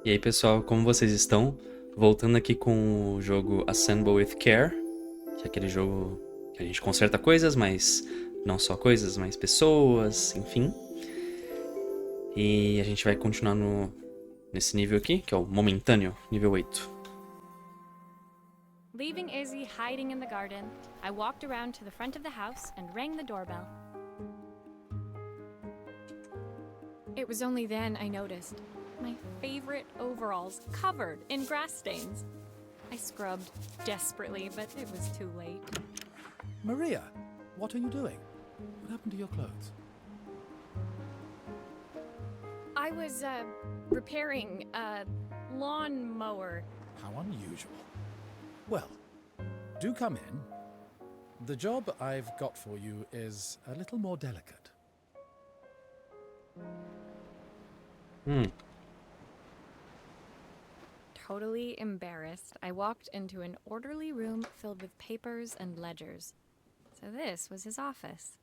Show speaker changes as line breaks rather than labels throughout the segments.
E aí, pessoal, como vocês estão? Voltando aqui com o jogo Assemblewithcare, que é aquele jogo que a gente conserta coisas, mas não só coisas, mas pessoas, enfim. E a gente vai continuar nesse nível aqui, que é o momentâneo, nível 8.
Leaving Izzy hiding in the garden, I walked around to the front of the house and rang the doorbell. It was only then I noticed my favorite overalls covered in grass stains. I scrubbed desperately, but it was too late.
Maria, what are you doing? What happened to your clothes?
I was, repairing a lawnmower.
How unusual. Well, do come in. The job I've got for you is a little more delicate.
Totally embarrassed, I walked into an orderly room filled with papers and ledgers. So this was his office.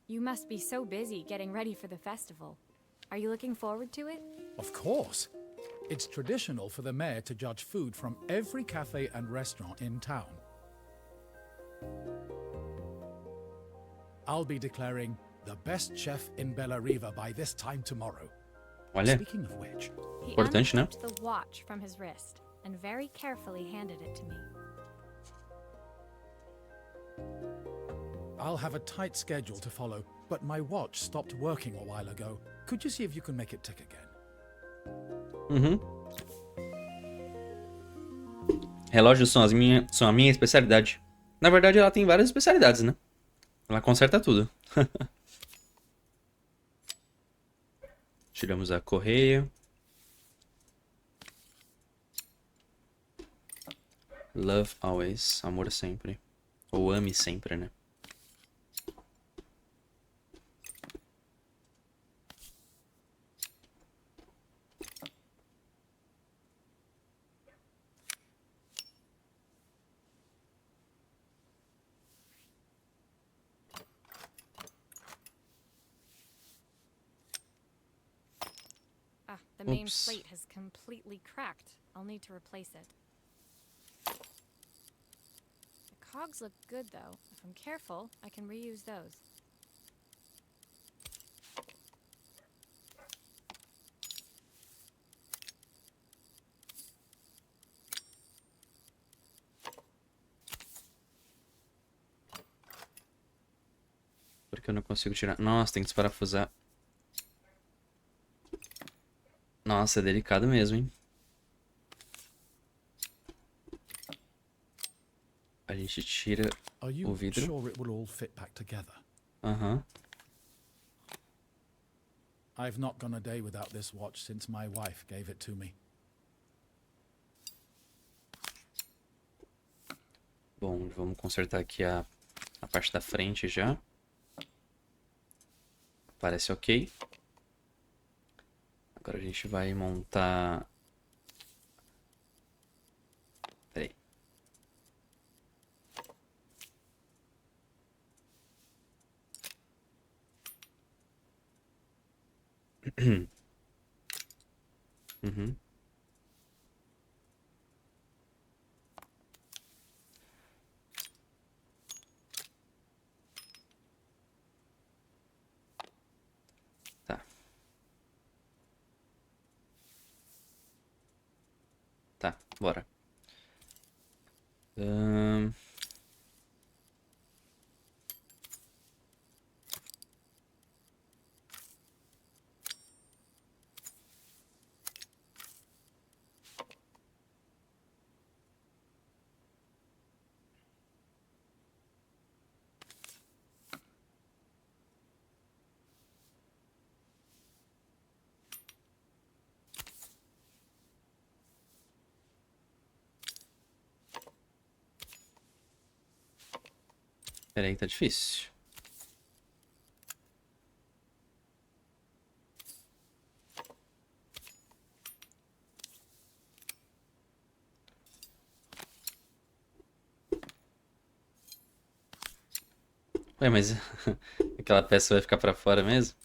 You must be so busy getting ready for the festival. Are you looking forward to it?
Of course. It's traditional for the mayor to judge food from every cafe and restaurant in town. I'll be declaring the best chef in Bella Riva by this time tomorrow.
Olha,
Speaking of which,
He
importante, né?
unslipped the watch from his wrist and very carefully handed it to me.
I'll have a tight schedule to follow, but my watch stopped working a while ago. Could you see if you can make it tick again?
Relógios são a minha especialidade. Na verdade, ela tem várias especialidades, né? Ela conserta tudo. Tiramos a correia. Love always. Amor sempre. Ou ame sempre, né?
Ah, the main
Oops.
plate has completely cracked. I'll need to replace it. The cogs look good, though. If I'm careful, I can reuse those.
Porque eu não consigo tirar. Nossa, tem que desparafusar. Nossa, é delicado mesmo, hein? A gente tira
Are
o
you
vidro.
sure it will all fit back together?
Aham.
I've not gone a day without this watch since my wife gave it to me.
Bom, vamos consertar aqui a parte da frente já. Parece ok. Agora a gente vai montar... Peraí. Uhum. Tá. Tá, bora. Peraí, tá difícil. Ué, mas aquela peça vai ficar pra fora mesmo?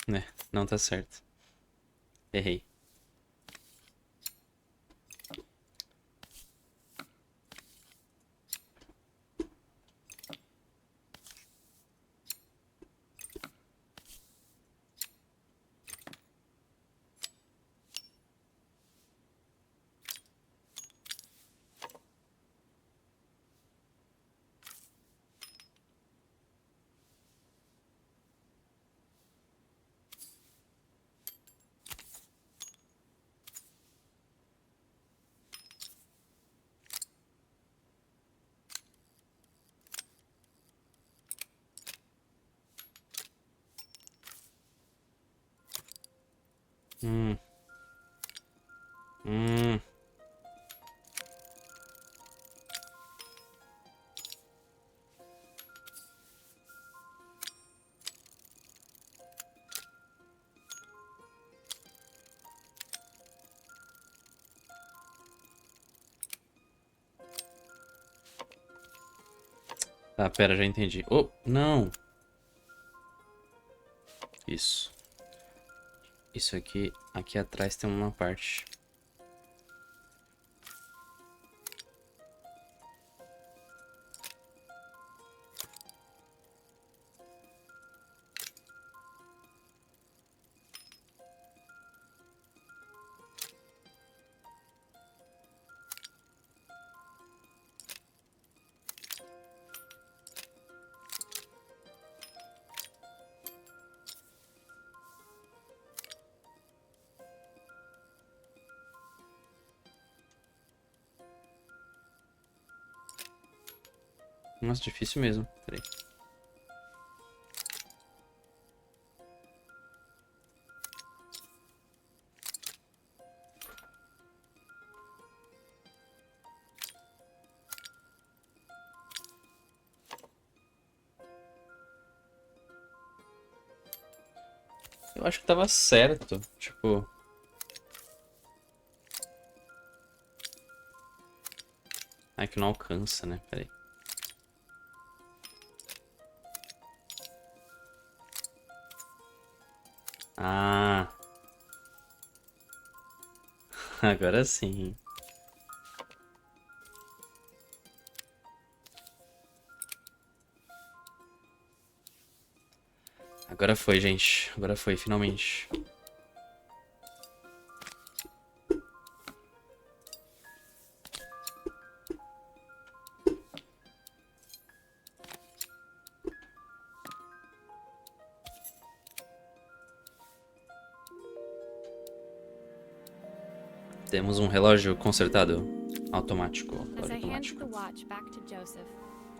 É, não tá certo. Errei. Hum. Hum. Tá, pera, já entendi. Oh, não! Isso. Isso aqui, aqui atrás tem uma parte. Nossa, difícil mesmo. Peraí. Eu acho que tava certo. Tipo. Ai, que não alcança, né? Peraí. Ah. Agora sim. Agora foi, gente. Agora foi, finalmente. Temos um relógio consertado. Automático.
As
Relógio
I handed
automático.
the watch back to Joseph,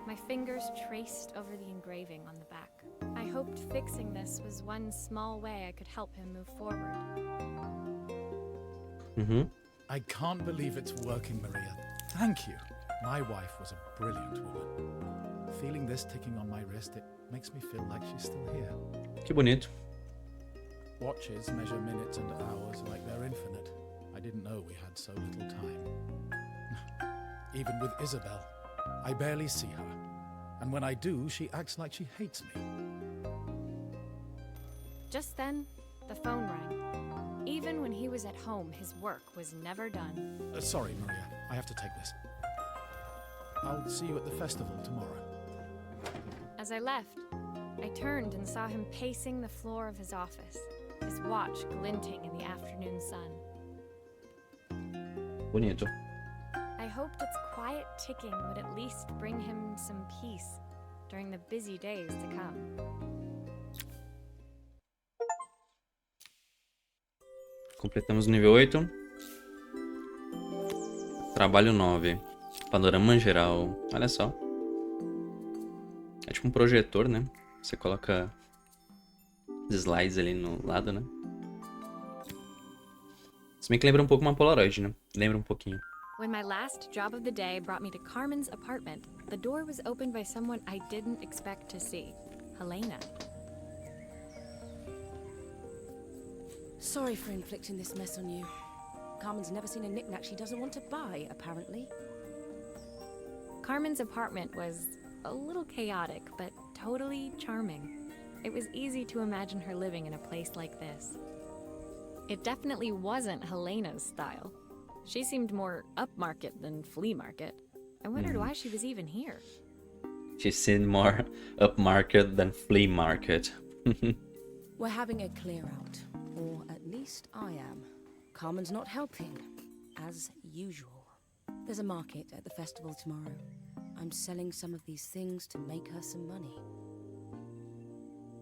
my fingers traced over the engraving on the back. I hoped fixing this was one small way I could help him move forward.
Uhum.
I can't believe it's working, Maria. Thank you. My wife was a brilliant woman. Feeling this ticking on my wrist, it makes me feel like she's still here.
Que bonito.
Watches measure minutes and hours like they're infinite. I didn't know we had so little time. Even with Isabel, I barely see her. And when I do, she acts like she hates me.
Just then, the phone rang. Even when he was at home, his work was never done.
Sorry, Maria. I have to take this. I'll see you at the festival tomorrow.
As I left, I turned and saw him pacing the floor of his office, his watch glinting in the afternoon sun.
Bonito.
I hoped its quiet ticking would at least bring him some peace during the busy days to come.
Completamos o nível 8. Trabalho 9. Panorama geral. Olha só. É tipo um projetor, né? Você coloca os slides ali no lado, né? Se bem que lembra um pouco uma Polaroid, né? Lembra um pouquinho.
When my last job of the day brought me to Carmen's apartment, the door was opened by someone I didn't expect to see, Helena.
Sorry for inflicting this mess on you. Carmen's never seen a knick-knack she doesn't want to buy, apparently.
Carmen's apartment was a little chaotic, but totally charming. it was easy to imagine her living in a place like this. It definitely wasn't Helena's style. She seemed more upmarket than flea market. I wondered why she was even here.
She seemed more upmarket than flea market.
We're having a clear out, or at least I am. Carmen's not helping, as usual. There's a market at the festival tomorrow. I'm selling some of these things to make her some money.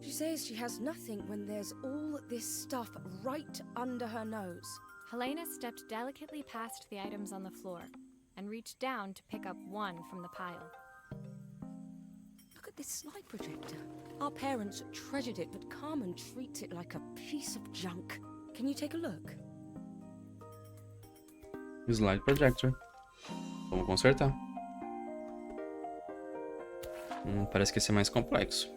She says she has nothing when there's all this stuff right under her nose.
Helena stepped delicately past the items on the floor and reached down to pick up one from the pile.
Look at this slide projector. Our parents treasured it, but Carmen treats it like a piece of junk. Can you take a look?
Slide projector. Vamos consertar. Parece que esse é mais complexo.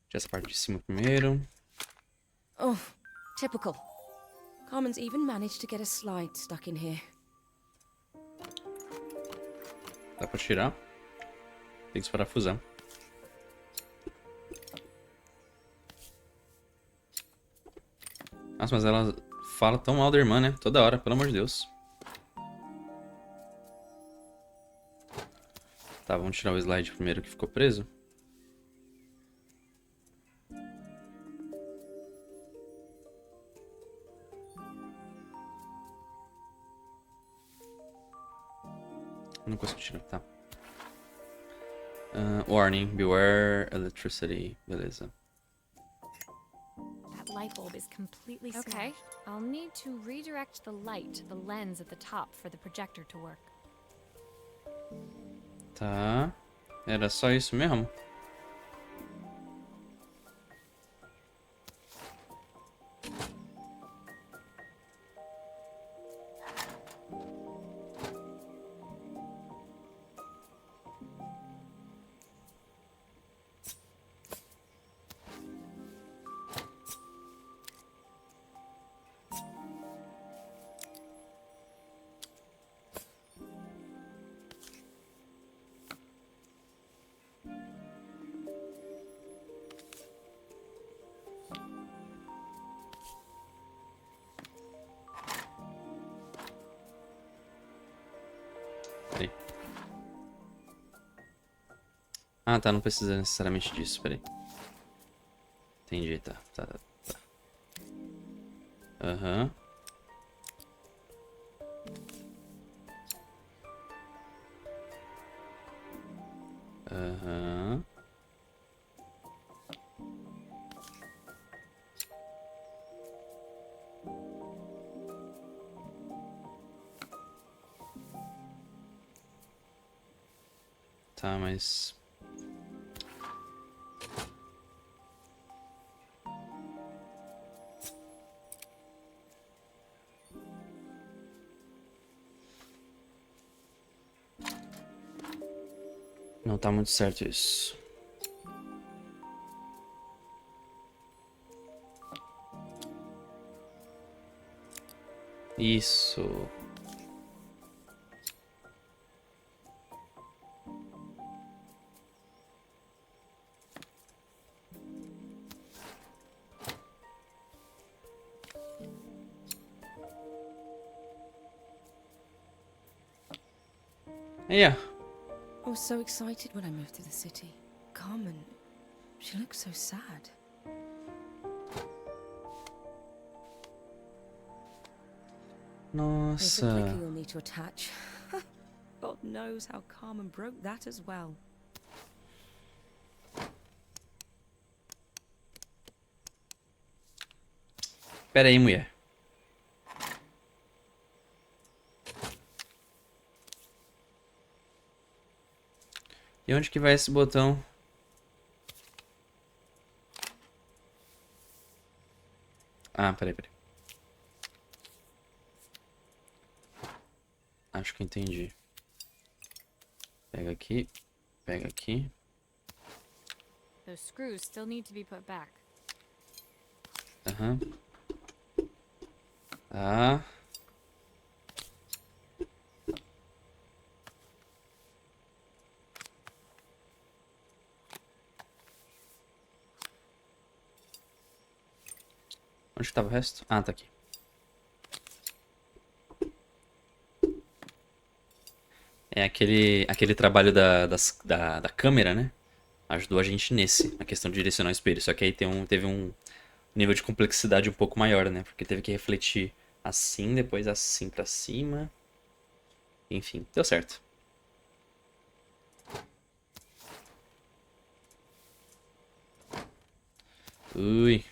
Deixa essa parte de cima primeiro.
Oh, typical. Carmen's even managed to get a slide stuck in here.
Dá pra tirar. Tem que desparafusar. Nossa, mas ela fala tão mal da irmã, né? Toda hora, pelo amor de Deus. Tá, vamos tirar o slide primeiro que ficou preso. Não consigo tirar, tá. Warning, beware electricity. Beleza.
That light bulb is completely smashed. Okay, I'll need to redirect the light to the lens at the top for the projector to work.
Tá. Era só isso mesmo? Peraí. Ah, tá. Não precisa necessariamente disso. Peraí. Entendi, tá. Aham. Aham. Tá, mas... Não tá muito certo isso. Isso. Yeah.
I was so excited when I moved to the city. Carmen, she looks so sad. There's a clicker
Nossa.
you'll need to attach. God knows how Carmen broke that as well.
Pera aí, mulher. E onde que vai esse botão? Ah, peraí. Acho que entendi. Pega aqui. Pega aqui.
Those screws still need to be put back.
Aham. Tá. Onde que tava o resto? Ah, tá aqui. É aquele trabalho da câmera, né? Ajudou a gente nesse, na questão de direcionar o espelho. Só que aí teve um nível de complexidade um pouco maior, né? Porque teve que refletir assim, depois assim pra cima. Enfim, deu certo. Ui.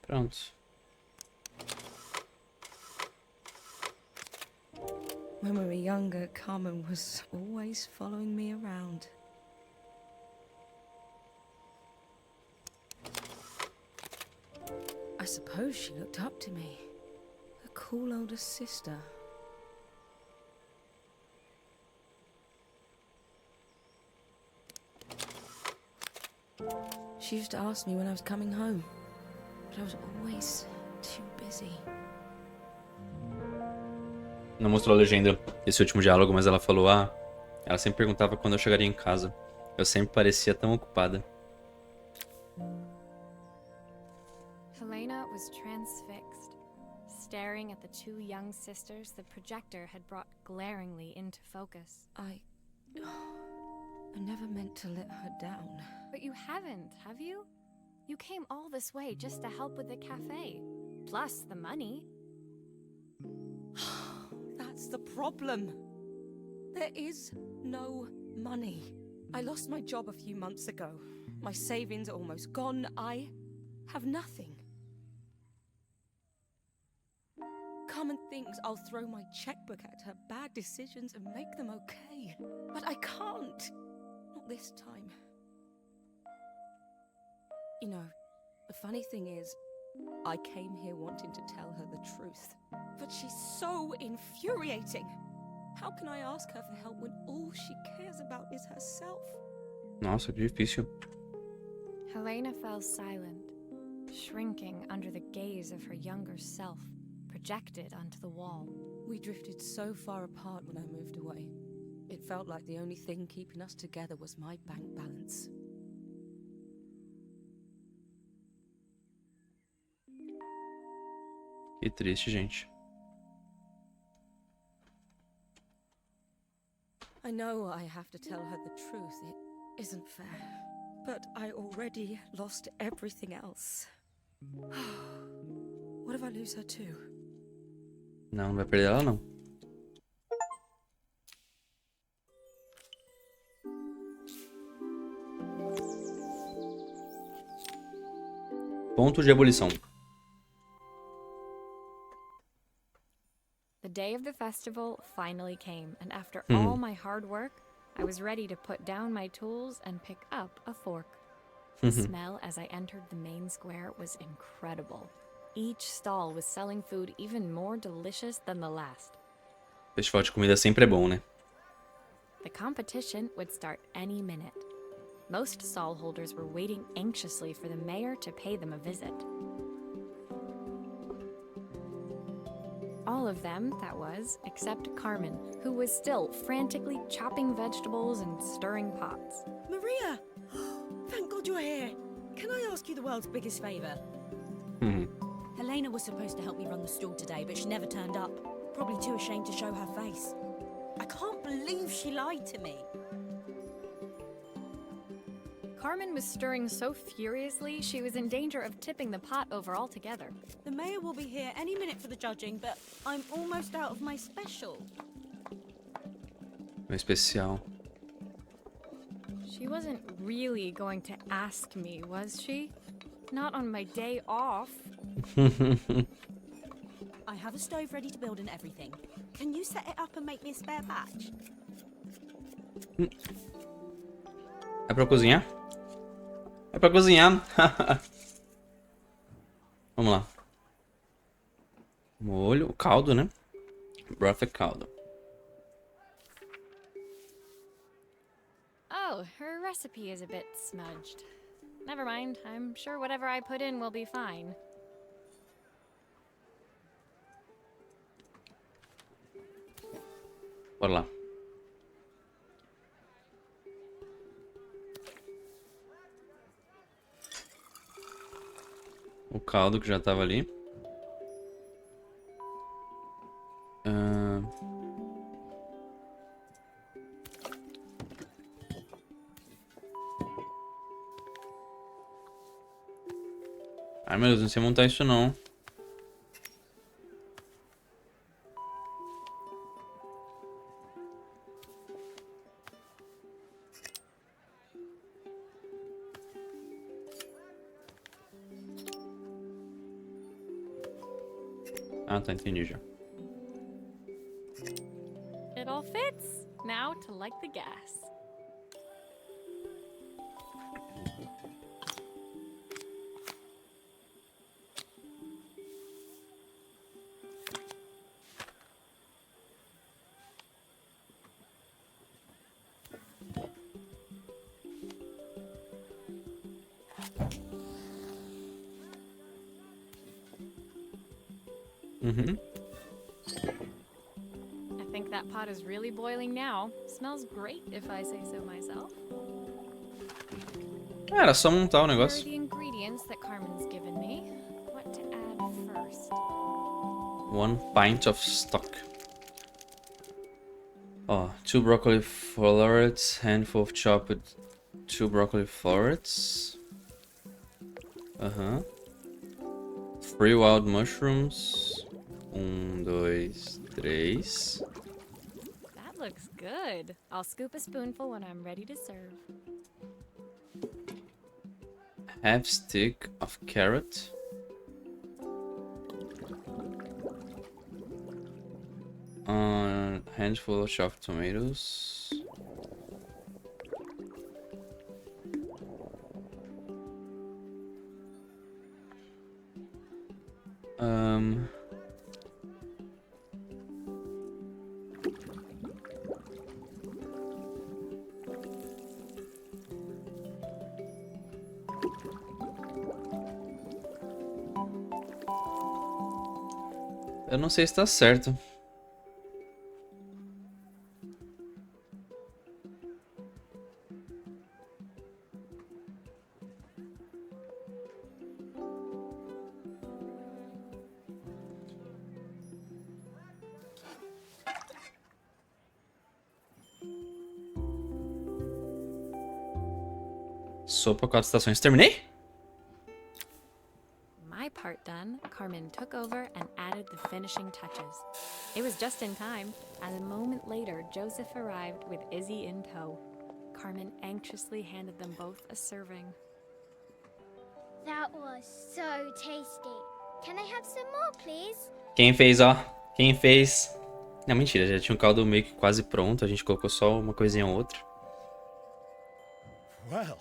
Pronto.
When we were younger, Carmen was always following me around. I suppose she looked up to me. A cool older sister. She used to ask me when I was coming home, but I was always too busy.
Não mostrou a legenda desse último diálogo, mas ela falou: ah, ela sempre perguntava quando eu chegaria em casa. Eu sempre parecia tão ocupada.
Helena was transfixed, staring at the two young sisters the projector had brought glaringly into focus.
I never meant to let her down.
But you haven't, have you? You came all this way just to help with the cafe. Plus the money.
That's the problem. There is no money. I lost my job a few months ago. My savings are almost gone. I have nothing. Carmen thinks I'll throw my checkbook at her bad decisions and make them okay. But I can't. Not this time. You know, the funny thing is, I came here wanting to tell her the truth. But she's so infuriating. How can I ask her for help when all she cares about is herself?
Nossa, que difícil.
Helena fell silent, shrinking under the gaze of her younger self, projected onto the wall.
We drifted so far apart when I moved away. It felt like the only thing keeping us together was my bank balance.
Que triste, gente.
I know I have to tell her the truth. It isn't fair. But I already lost everything else. What if I lose her too?
Não, não vai perder ela, não. Ponto de ebulição.
The day of the festival finally came, and after all my hard work, I was ready to put down my tools and pick up a fork. The smell as I entered the main square was incredible. Each stall was selling food even more delicious than the last.
Festival de comida sempre é bom, né?
The competition would start any minute. Most stall holders were waiting anxiously for the mayor to pay them a visit. All of them, that was, except Carmen, who was still frantically chopping vegetables and stirring pots.
Maria! Thank God you're here. Can I ask you the world's biggest favour? Helena was supposed to help me run the stall today, but she never turned up. Probably too ashamed to show her face. I can't believe she lied to me.
Carmen was stirring so furiously, she was in danger of tipping the pot over altogether.
The mayor will be here any minute for the judging, but I'm almost out of my special.
Um especial.
She wasn't really going to ask me, was she? Not on my day off.
I have a stove ready to build and everything. Can you set it up and make me a spare batch?
É pra cozinhar? É pra cozinhar. Vamos lá. Molho, caldo, né? Broth é caldo.
Oh, her recipe is a bit smudged. Never mind, I'm sure whatever I put in will be fine.
Bora lá. O caldo que já tava ali. Ai meu Deus, não sei montar isso não. Ah, tá, entendi já.
It all fits. Now to light the gas.
Uhum.
I think that pot is really boiling now. Smells great if I say so myself.
Ah, era só montar o
Here are
negócio.
the ingredients that Carmen's given me. What to add first?
1 pint of stock. Ó, 2 broccoli florets, handful of chopped 2 broccoli florets. Aham. 3 wild mushrooms. 1, 2, 3.
That looks good. I'll scoop a spoonful when I'm ready to serve.
Half stick of carrot. Handful of chopped tomatoes. Eu não sei se tá certo. Sopa 4 estações. Terminei?
My part done, Carmen took over and added the finishing touches. It was just in time, as a moment later, Joseph arrived with Izzy in tow. Carmen anxiously handed them both a serving.
That was so tasty. Can I have some more, please?
Quem fez, ó? Quem fez? Não, mentira, já tinha um caldo meio que quase pronto. A gente colocou só uma coisinha ou outra.
Well,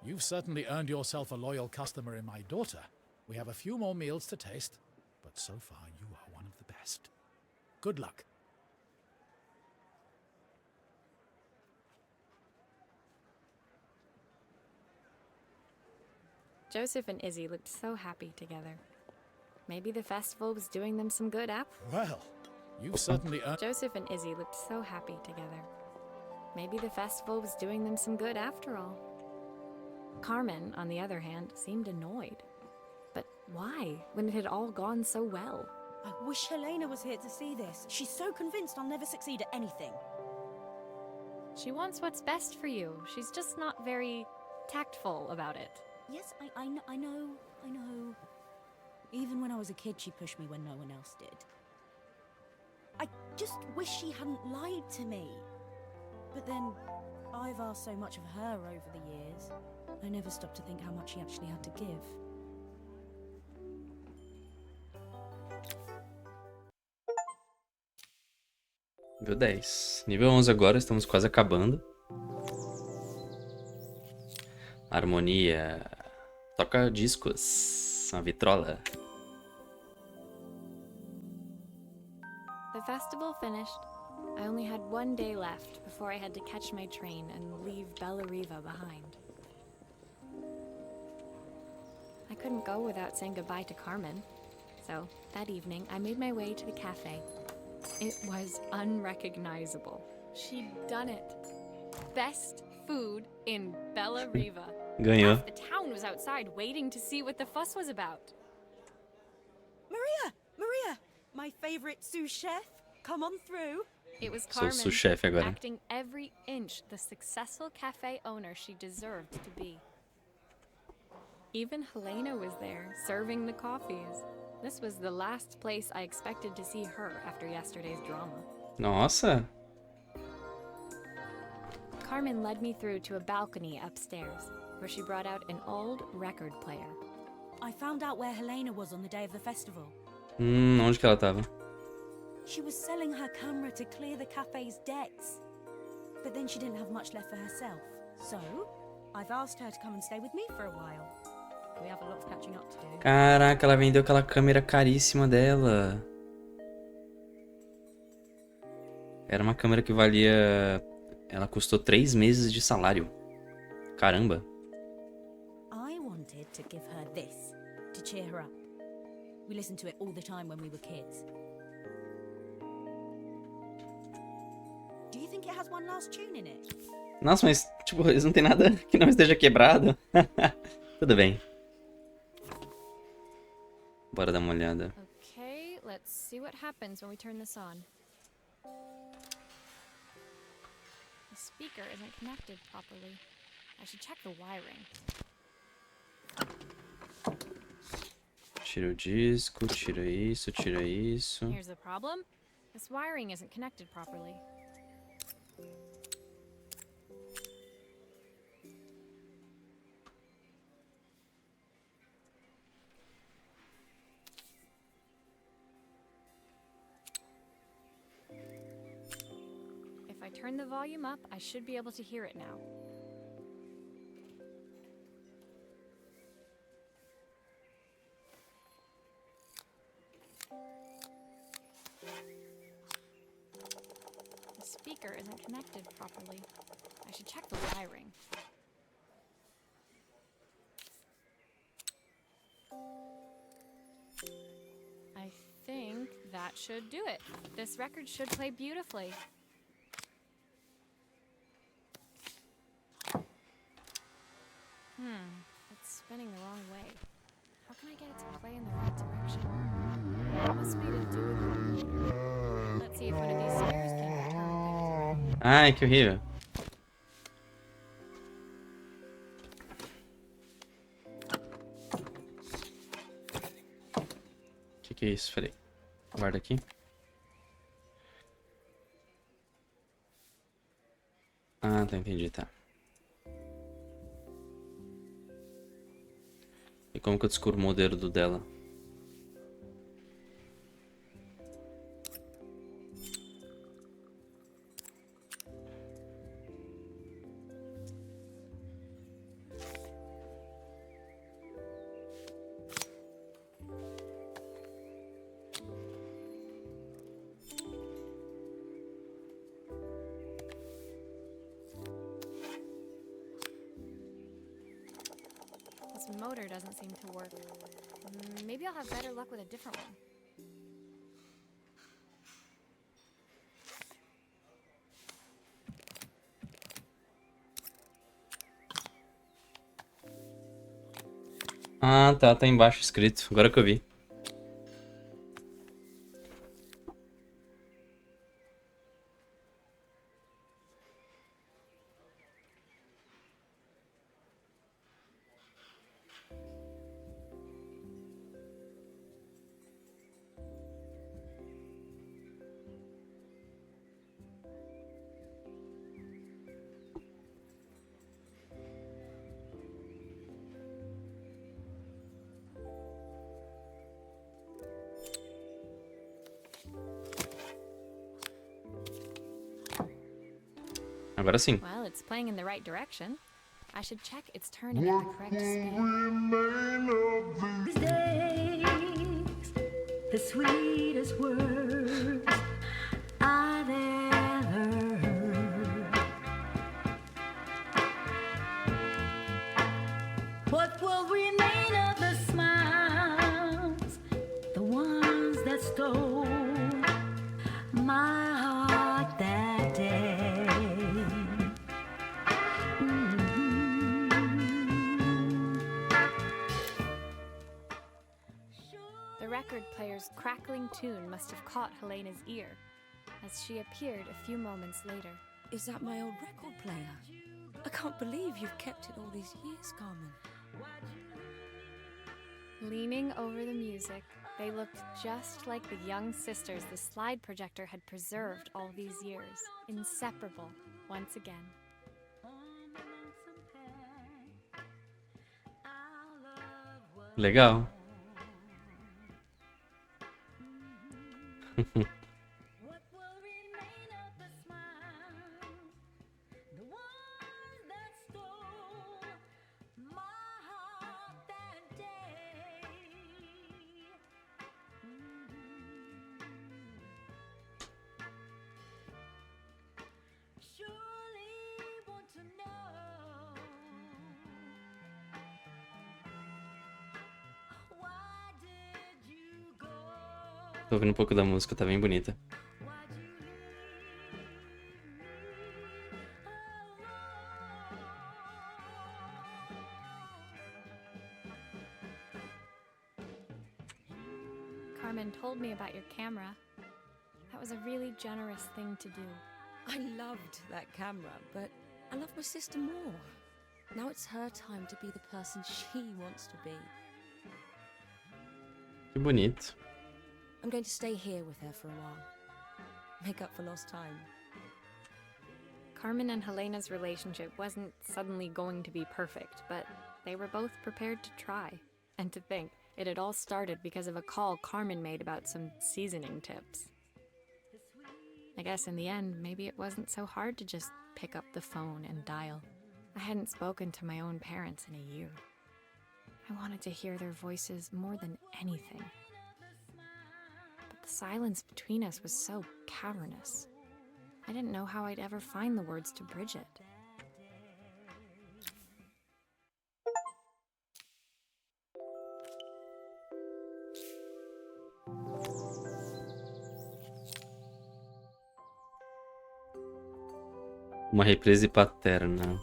you've certainly earned yourself a loyal customer in my daughter. We have a few more meals to taste, but so far you are one of the best. Good luck.
Joseph and Izzy looked so happy together. Maybe the festival was doing them some good
Well, you've certainly earned...
Joseph and Izzy looked so happy together. Maybe the festival was doing them some good after all. Carmen, on the other hand, seemed annoyed. But why, when it had all gone so well?
I wish Helena was here to see this. She's so convinced I'll never succeed at anything.
She wants what's best for you. She's just not very tactful about it.
Yes, I know. Even when I was a kid, she pushed me when no one else did. I just wish she hadn't lied to me. But then, I've asked so much of her over the years. I never stopped to think how much she actually had to give.
Nível 10. Nível 11 agora, estamos quase acabando. Harmonia. Toca discos. Uma vitrola.
The festival finished. I only had one day left before I had to catch my train and leave Bella Riva behind. I couldn't go without saying goodbye to Carmen. So, that evening, I made my way to the cafe. It was unrecognizable. She'd done it. Best food in Bella Riva.
Ganhou.
Half the town was outside waiting to see what the fuss was about.
My favorite sous chef. Come on through.
It was
Sou
Carmen,
sous-chefe agora.
acting every inch the successful cafe owner she deserved to be. Even Helena was there, serving the coffees. This was the last place I expected to see her after yesterday's drama.
Nossa.
Carmen led me through to a balcony upstairs, where she brought out an old record player.
I found out where Helena was on the day of the festival.
Onde que ela tava?
She was selling her camera to clear the cafe's debts. But then she didn't have much left for herself. So, I've asked her to come and stay with me for a while. We have a lot of catching up to do.
Caraca, ela vendeu aquela câmera caríssima dela. Era uma câmera que valia... Ela custou 3 meses de salário. Caramba.
I wanted to give her this, to cheer her up. We listened to it all the time when we were kids. Do you think it has one last tune in it?
Nossa, mas, tipo, eles não tem nada que não esteja quebrado. Tudo bem. Bora dar uma olhada.
Okay, let's see what happens when we turn this on. The speaker isn't connected properly. I should check the wiring.
Tira o disco, tira isso, tira isso.
Here's the problem. This wiring isn't connected properly. If I turn the volume up, I should be able to hear it now. The speaker isn't connected properly. I should check the wiring. I think that should do it. This record should play beautifully. It's spinning the wrong way. How can I get it to play in the right direction? It must be to do with the motor. Let's see if one of these spheres can turn things.
Ai, que horrível. Que é isso? Falei. Guarda aqui. Ah, tá, entendi, tá. E como que eu descubro o modelo do dela?
This motor doesn't seem to work. Maybe I'll have better luck with a different one.
Ah, tá, tá embaixo escrito. Agora que eu vi. Agora sim.
Well, it's playing in the right direction. I should check it's turning at the correct speed.
These days, the sweetest words I've ever heard. What will remain of the smiles, the ones that stole my heart that day?
The record player's crackling tune must have caught Helena's ear, as she appeared a few moments later.
Is that my old record player? I can't believe you've kept it all these years, Carmen.
Leaning over the music, they looked just like the young sisters the slide projector had preserved all these years, inseparable once again.
Legal.
What will remain of the smiles, the ones that stole my heart that day? Surely want to know why did you go?
Tô ouvindo um pouco da música, tá bem bonita.
Carmen told me about your camera. That was a really generous thing to do.
I loved that camera, but I love my sister more. Now it's her time to be the person she wants to be.
Que bonito.
I'm going to stay here with her for a while. Make up for lost time.
Carmen and Helena's relationship wasn't suddenly going to be perfect, but they were both prepared to try. And to think, it had all started because of a call Carmen made about some seasoning tips. I guess in the end, maybe it wasn't so hard to just pick up the phone and dial. I hadn't spoken to my own parents in a year. I wanted to hear their voices more than anything. But the silence between us was so cavernous. I didn't know how I'd ever find the words to bridge it.
Uma reprise paterna.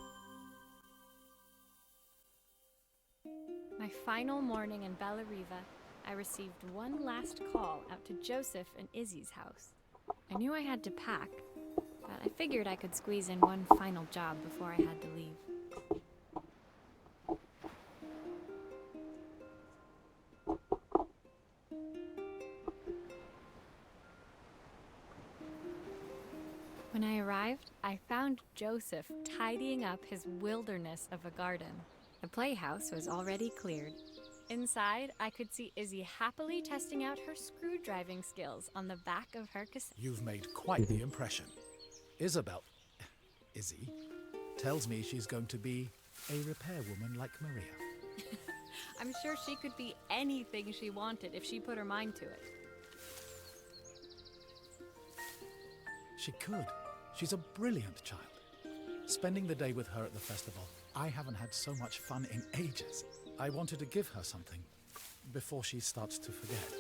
My final morning in Bellariva, I received one last call out to Joseph and Izzy's house. I knew I had to pack, but I figured I could squeeze in one final job before I had to leave. When I arrived, I found Joseph tidying up his wilderness of a garden. The playhouse was already cleared. Inside, I could see Izzy happily testing out her screw-driving skills on the back of her cassette.
You've made quite the impression. Izzy, tells me she's going to be a repairwoman like Maria.
I'm sure she could be anything she wanted if she put her mind to it.
She could. She's a brilliant child. Spending the day with her at the festival, I haven't had so much fun in ages. I wanted to give her something before she starts to forget.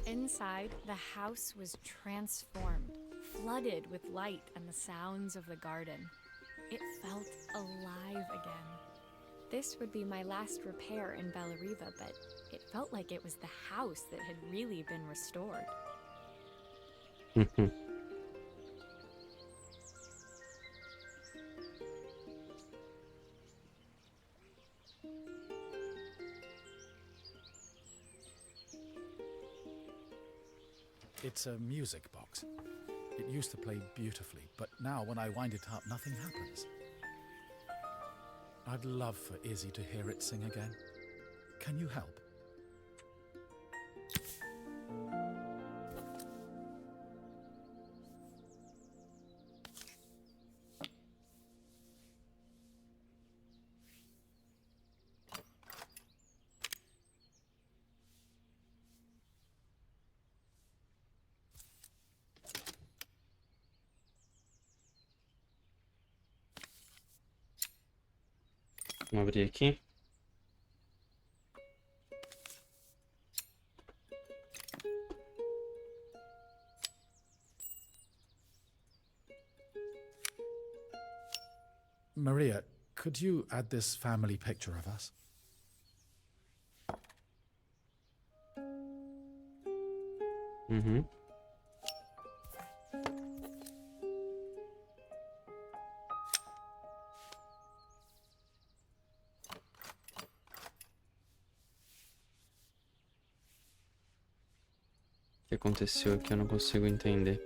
Inside, the house was transformed, flooded with light and the sounds of the garden. It felt alive again. This would be my last repair in Bellariva, but it felt like it was the house that had really been restored.
It's a music box. It used to play beautifully, but now when I wind it up, nothing happens. I'd love for Izzy to hear it sing again. Can you help?
Vamos abrir aqui.
Maria, could you add this family picture of us?
Uhum. O que aconteceu aqui eu não consigo entender.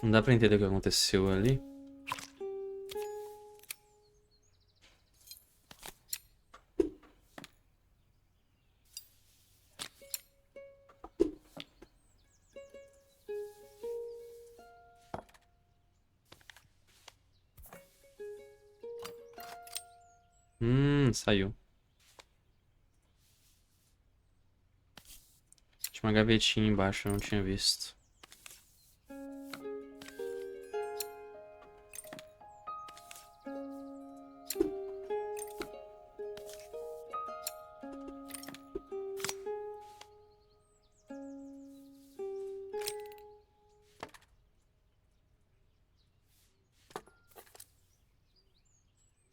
Não dá pra entender o que aconteceu ali. Saiu. Tinha uma gavetinha embaixo, eu não tinha visto.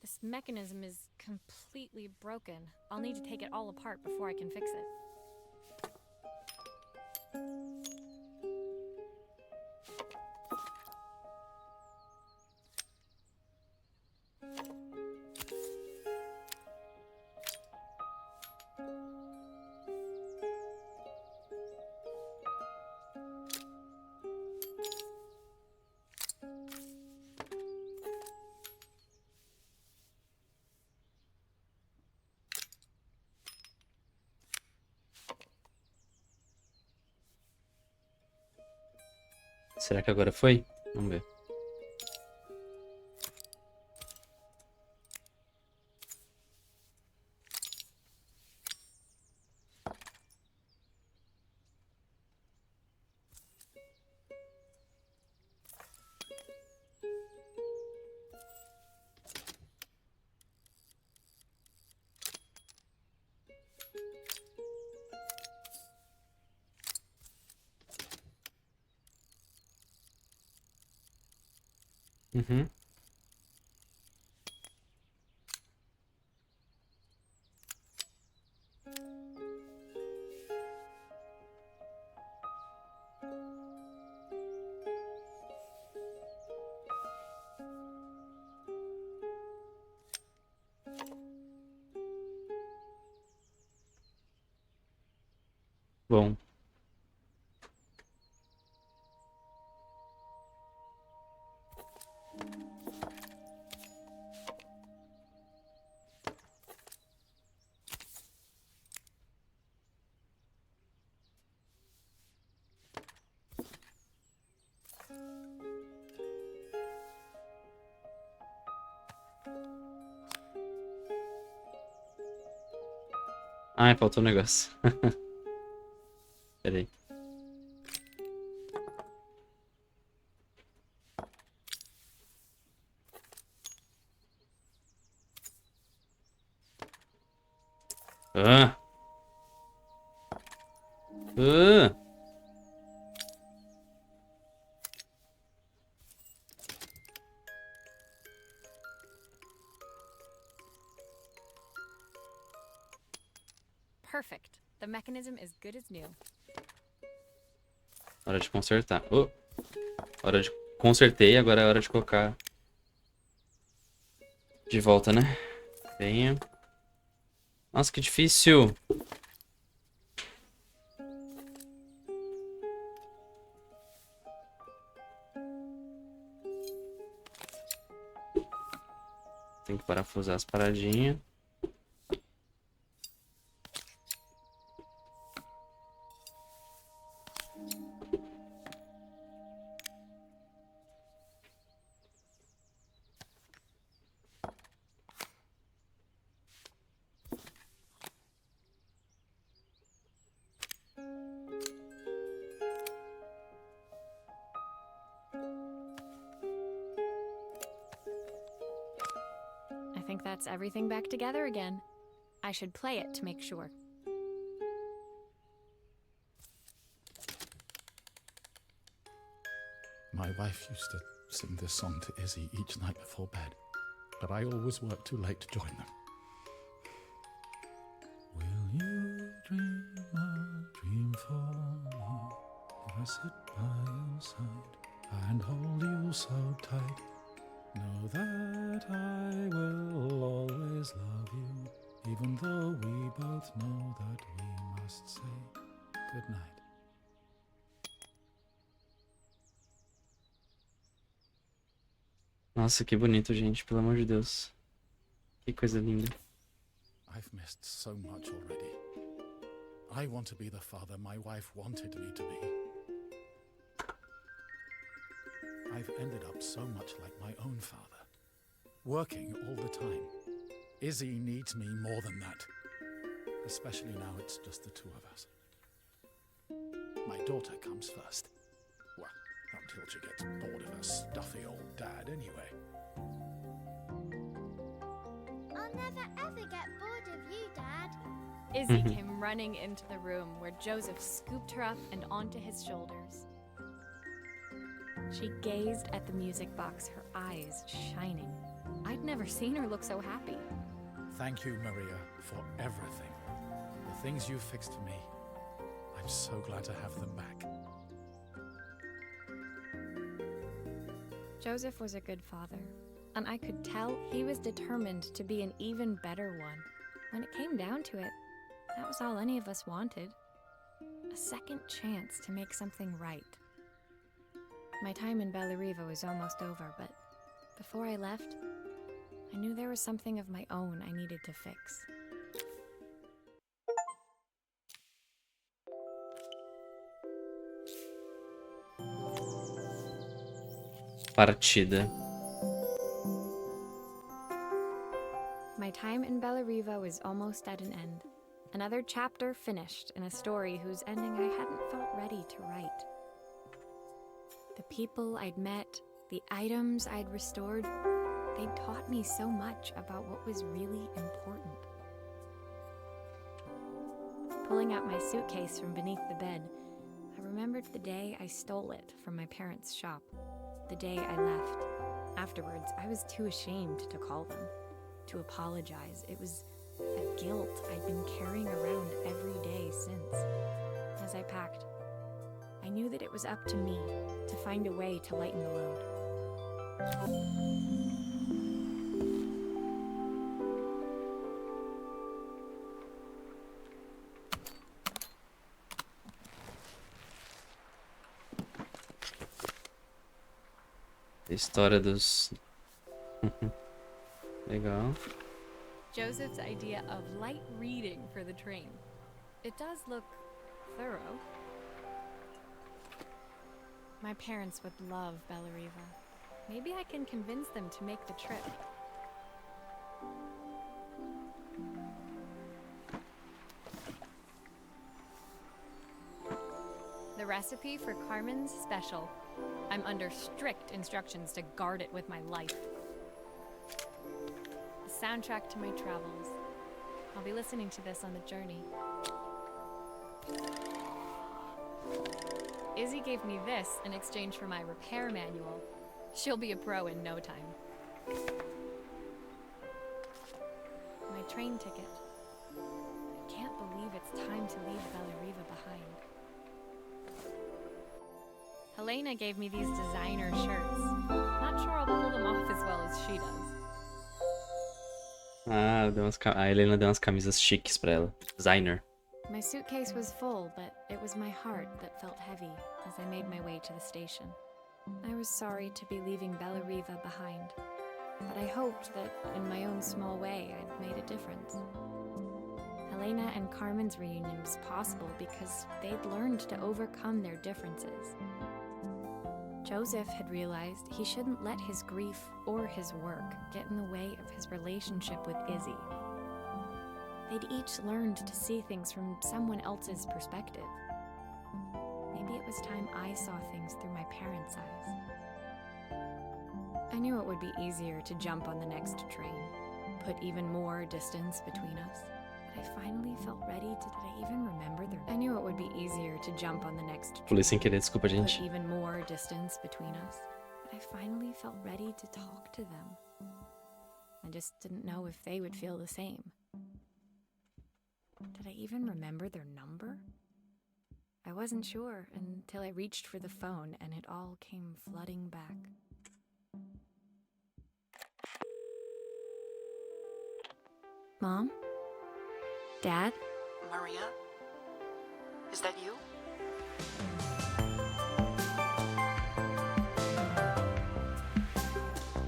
This mechanism is completely broken. I'll need to take it all apart before I can fix it.
Será que agora foi? Vamos ver. Uhum. Bom. Ai, faltou um negócio. Pera aí. Ah. Ah.
Perfect. The mechanism is good as new.
Hora de consertar. Oh. Hora de... Consertei, agora é hora de colocar de volta, né? Venha. Nossa, que difícil. Tem que parafusar as paradinhas.
I think that's everything back together again. I should play it to make sure.
My wife used to sing this song to Izzy each night before bed, but I always worked too late to join them. Will you dream a dream for me if I sit by your side and hold you so tight? Know that I will always love you, even though we both know that we must say goodnight.
Nossa, que bonito, gente, pelo amor de Deus. Que coisa linda.
I've missed so much already. I want to be the father my wife wanted me to be. I've ended up so much like my own father, working all the time. Izzy needs me more than that, especially now it's just the two of us. My daughter comes first. Well, until she gets bored of her stuffy old dad anyway.
I'll never ever get bored of you, Dad.
Izzy came running into the room where Joseph scooped her up and onto his shoulders. She gazed at the music box, her eyes shining. I'd never seen her look so happy.
Thank you, Maria, for everything. The things you fixed for me. I'm so glad to have them back.
Joseph was a good father, and I could tell he was determined to be an even better one. When it came down to it, that was all any of us wanted. A second chance to make something right. My time in Bellariva was almost over, but before I left, I knew there was something of my own I needed to fix.
Partida.
My time in Bellariva was almost at an end. Another chapter finished in a story whose ending I hadn't felt ready to write. The people I'd met, the items I'd restored, they'd taught me so much about what was really important. Pulling out my suitcase from beneath the bed, I remembered the day I stole it from my parents' shop, the day I left. Afterwards, I was too ashamed to call them, to apologize. It was a guilt I'd been carrying around every day since. As I packed, I knew that it was up to me to find a way to lighten the load.
História dos... Legal.
Joseph's idea of light reading for the train. It does look thorough. My parents would love Bellariva. Maybe I can convince them to make the trip. The recipe for Carmen's special. I'm under strict instructions to guard it with my life. The soundtrack to my travels. I'll be listening to this on the journey. Izzy gave me this in exchange for my repair manual. She'll be a pro in no time. My train ticket. I can't believe it's time to leave Bellariva behind. Helena gave me these designer shirts. Not sure I'll pull them off as well as she does.
A Helena deu umas camisas chiques pra ela. Designer.
My suitcase was full, but it was my heart that felt heavy as I made my way to the station. I was sorry to be leaving Bellariva behind, but I hoped that in my own small way I'd made a difference. Helena and Carmen's reunion was possible because they'd learned to overcome their differences. Joseph had realized he shouldn't let his grief or his work get in the way of his relationship with Izzy. They'd each learned to see things from someone else's perspective. Maybe it was time I saw things through my parents' eyes. I knew it would be easier to jump on the next train, put even more distance between us. I finally felt ready to. Did I even remember their? I knew it would be easier to jump on the next
Pulei sem querer, desculpa,
put
gente.
even more distance between us. But I finally felt ready to talk to them. I just didn't know if they would feel the same. Did I even remember their number? I wasn't sure until I reached for the phone and it all came flooding back. Mom? Dad?
Maria? Is that you?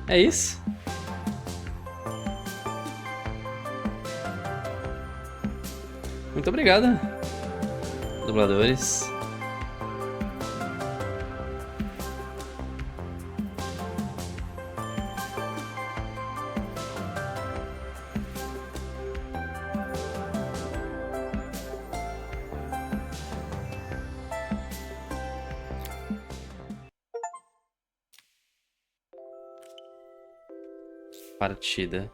É isso. Muito obrigado, dubladores. Partida.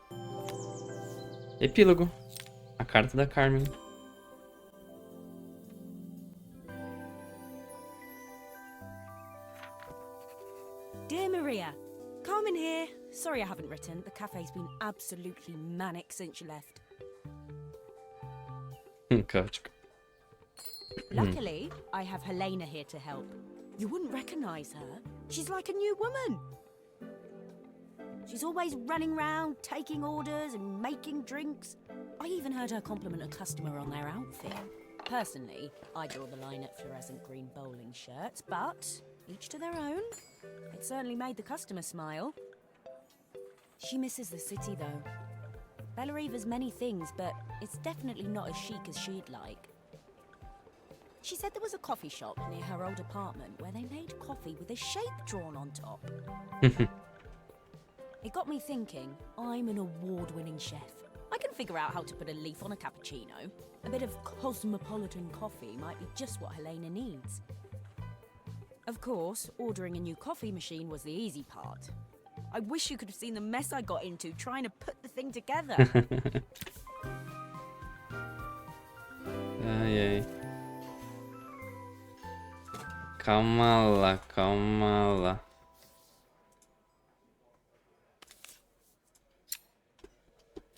Epílogo. A carta da Carmen.
Dear Maria, Carmen here. Sorry I haven't written. The cafe's been absolutely manic since you left.
Caótico.
Luckily, I have Helena here to help. You wouldn't recognize her. She's like a new woman. She's always running around, taking orders and making drinks. I even heard her compliment a customer on their outfit. Personally, I draw the line at fluorescent green bowling shirts, but each to their own. It certainly made the customer smile. She misses the city, though. Bella Eva's many things, but it's definitely not as chic as she'd like. She said there was a coffee shop near her old apartment where they made coffee with a shape drawn on top. It got me thinking, I'm an award-winning chef. I can figure out how to put a leaf on a cappuccino. A bit of cosmopolitan coffee might be just what Helena needs. Of course, ordering a new coffee machine was the easy part. I wish you could have seen the mess I got into trying to put the thing together.
Ai, ai. Calma lá, calma lá.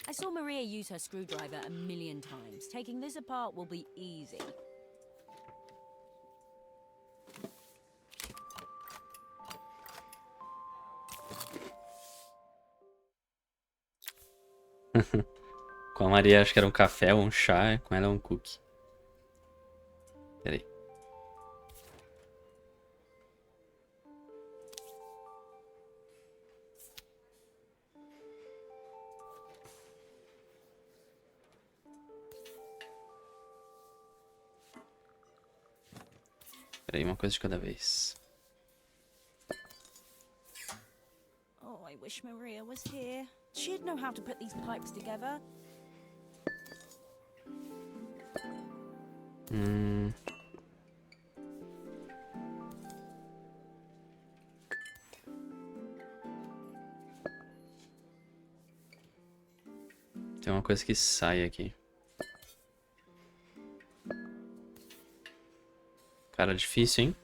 I saw Maria use her screwdriver a million times. Taking this apart will be easy.
Com a Maria acho que era um café ou um chá, com ela é um cookie. Peraí. Peraí, uma coisa de cada vez.
Oh, I wish Maria was here. She'd know how to put these pipes together.
Tem uma coisa que sai aqui. Cara, difícil, hein?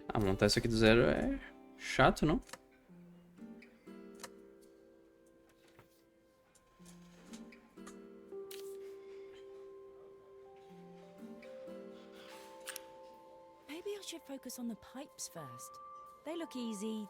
Ah, montar isso aqui do zero é chato, não?
Maybe I should focus on the pipes first. They look easy.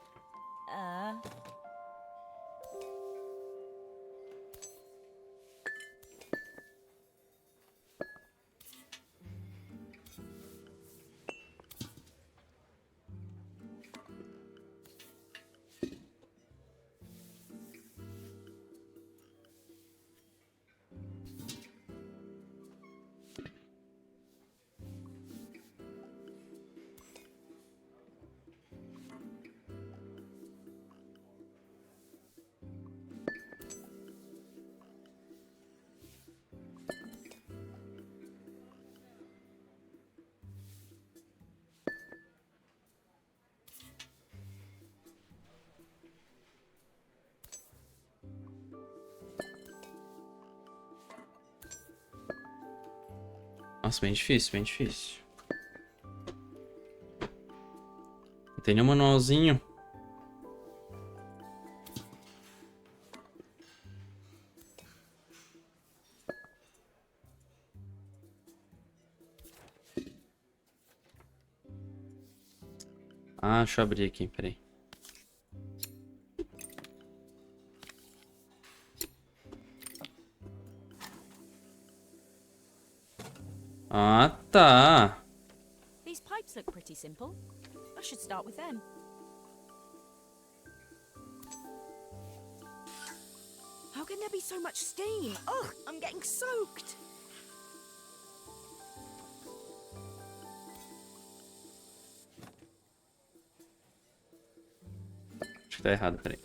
Nossa, bem difícil, bem difícil. Não tem nenhum manualzinho. Ah, deixa eu abrir aqui, peraí. Ah, tá.
These pipes look pretty simple. I should start with them. How can there be so much steam? Ugh, I'm getting soaked.
Acho que tá errado, peraí.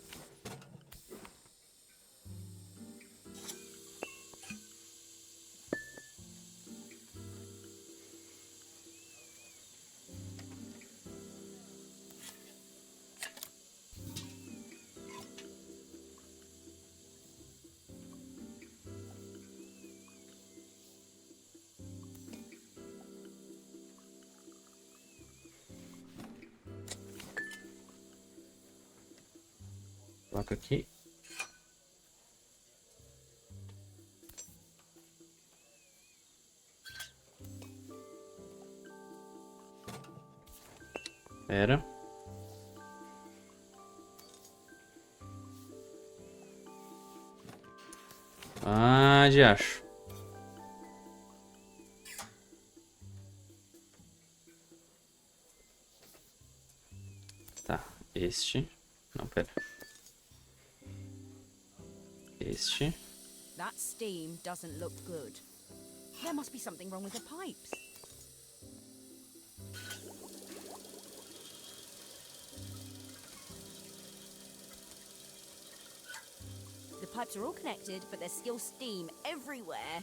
Coloca aqui. Pera. Ah, de acho. Tá, este. Não, pera. Este.
That steam doesn't look good. There must be something wrong with the pipes. The pipes are all connected, but there's still steam everywhere.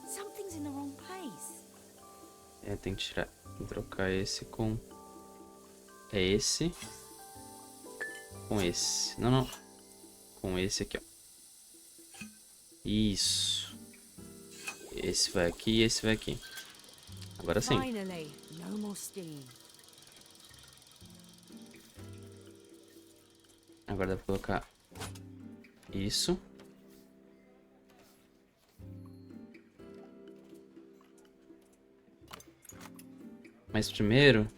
Something's in the wrong place.
É, tem que tirar. Tem que trocar esse com. É esse. Com esse. Não, não. Com esse aqui, ó. Isso. Esse vai aqui e esse vai aqui. Agora sim.
Finally, no more steam.
Agora dá pra colocar isso. Mas primeiro...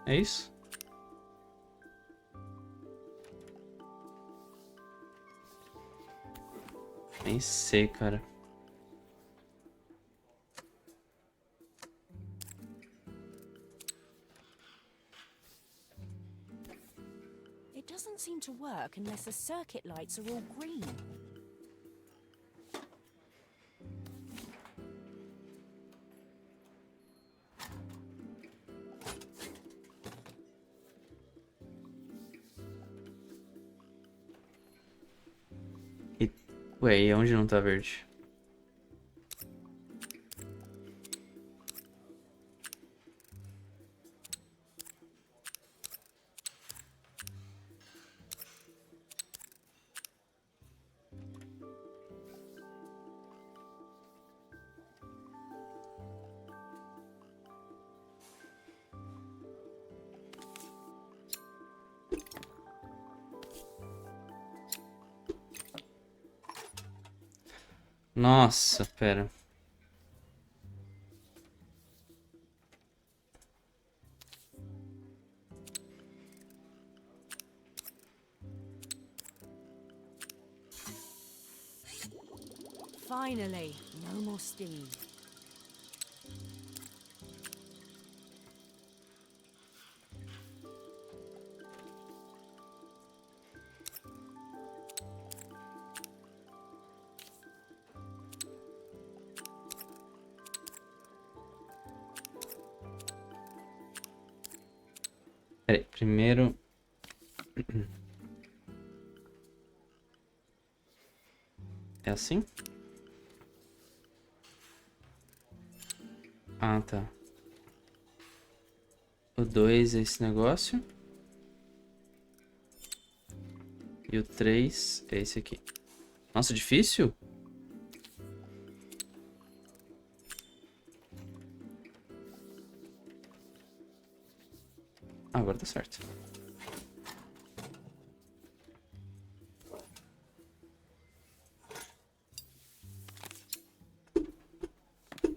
É isso? Nem sei, cara.
It doesn't seem to work unless the circuit lights are all green.
Ué, e onde não tá verde? Nossa, pera.
Finally, no more steam.
Peraí, primeiro... É assim? Ah, tá. O 2 é esse negócio. E o 3 é esse aqui. Nossa, difícil? Ah, agora tá certo.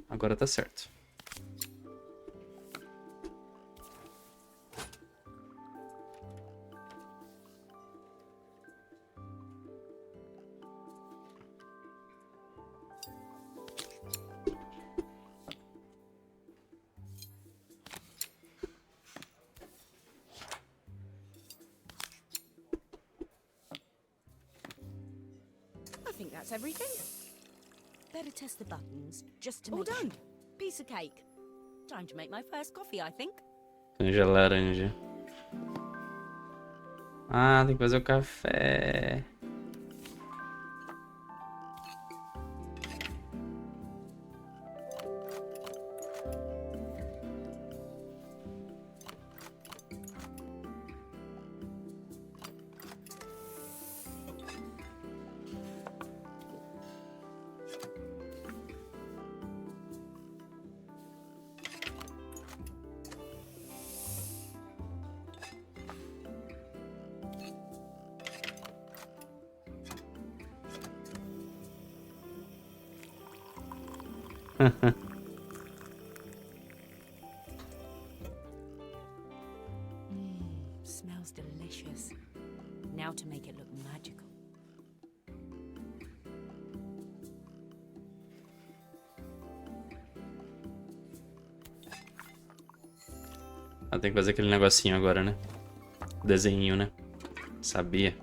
Agora tá certo.
I think that's everything. Better test the buttons, just to make sure. All done. Piece of cake. Time to make my first coffee, I think.
Canja laranja. Ah, tem que fazer o café.
Smells delicious. Now to make it look magical.
Ah, tem que fazer aquele negocinho agora, né? Desenho, né? Sabia.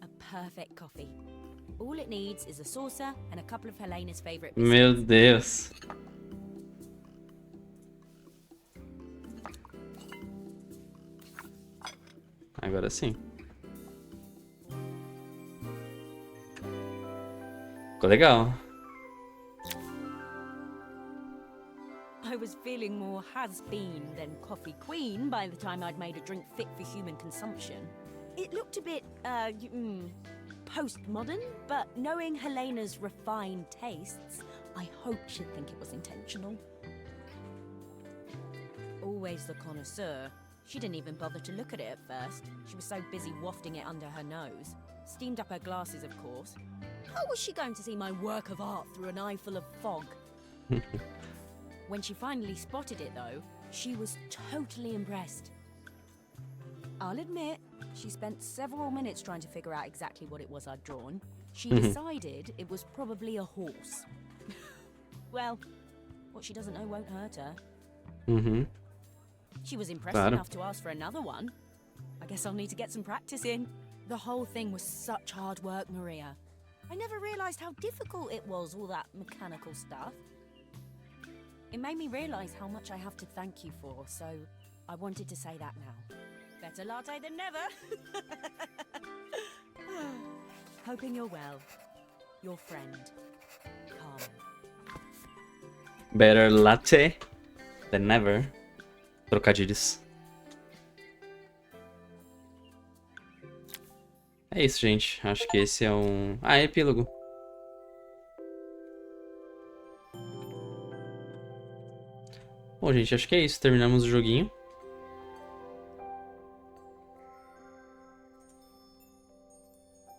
A perfect coffee. All it needs is a saucer and a couple of Helena's favorite
Meu
biscuits.
Deus. Agora sim. Ficou legal.
I was feeling more has-been than coffee queen by the time I'd made a drink fit for human consumption. It looked a bit, postmodern, but knowing Helena's refined tastes, I hope she'd think it was intentional. Always the connoisseur, she didn't even bother to look at it at first. She was so busy wafting it under her nose. Steamed up her glasses, of course. How was she going to see my work of art through an eye full of fog? When she finally spotted it, though, she was totally impressed. I'll admit, she spent several minutes trying to figure out exactly what it was I'd drawn. She decided it was probably a horse. Well, what she doesn't know won't hurt her.
Uhum.
She was impressed
Claro.
enough to ask for another one. I guess I'll need to get some practice in. The whole thing was such hard work, Maria. I never realized how difficult it was, all that mechanical stuff. It made me realize how much I have to thank you for, so I wanted to say that now. Better latte than never. Hoping you're well. Your friend, Carmen.
Better latte than never. trocadilhos. É isso, gente. Acho que esse é um... Ah, epílogo. Bom, gente, acho que é isso. Terminamos o joguinho.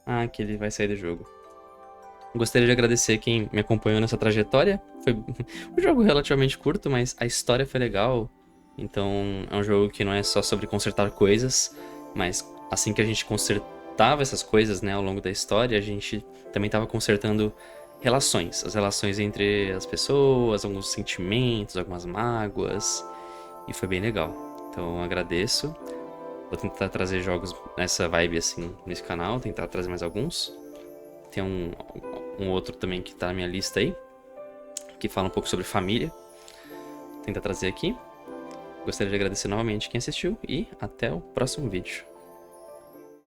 Ah, que ele vai sair do jogo. Gostaria de agradecer quem me acompanhou nessa trajetória. Foi um jogo relativamente curto, mas a história foi legal. Então, é um jogo que não é só sobre consertar coisas, mas assim que a gente consertava essas coisas, né, ao longo da história, a gente também estava consertando relações. As relações entre as pessoas, alguns sentimentos, algumas mágoas. E foi bem legal. Então, eu agradeço. Vou tentar trazer jogos nessa vibe assim nesse canal, tentar trazer mais alguns. Tem um outro também que tá na minha lista aí, que fala um pouco sobre família. Vou tentar trazer aqui. Gostaria de agradecer novamente quem assistiu e até o próximo vídeo.